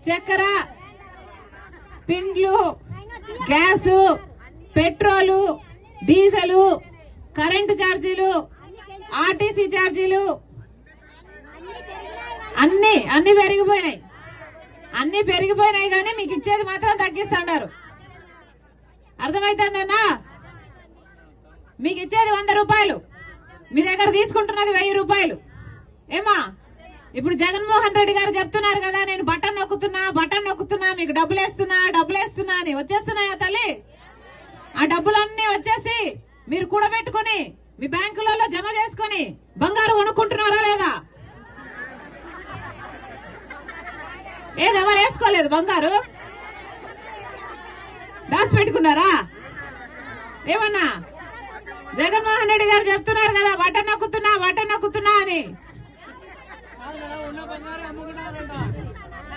చక్కెర, పిండ్లు, gas, petrol, diesel, current ఛార్జీలు, RTC ఛార్జీలు అన్ని పెరిగిపోయినాయి. అన్ని పెరిగిపోయినాయి కానీ మీకు ఇచ్చేది మాత్రం తగ్గిస్తున్నారు. అర్థమైతుందన్నా? మీకు ఇచ్చేది 100 రూపాయలు, మీ దగ్గర తీసుకుంటున్నది 1000 రూపాయలు. ఏమా ఇప్పుడు జగన్మోహన్ రెడ్డి గారు చెప్తున్నారు కదా, నేను బటన్ నొక్కుతున్నా మీకు డబ్బులు వేస్తున్నా అని. వచ్చేస్తున్నాయా తల్లి? ఆ డబ్బులన్నీ వచ్చేసి మీరు కూడబెట్టుకుని మీ బ్యాంకులలో జమ చేసుకుని బంగారు కొనుక్కుంటున్నారా లేదా? ఎవరు వేసుకోలేదు బంగారు? దాచి పెట్టుకున్నారా? ఏమన్నా జగన్మోహన్ రెడ్డి గారు చెప్తున్నారు కదా, బటన్ నొక్కుతున్నా అని.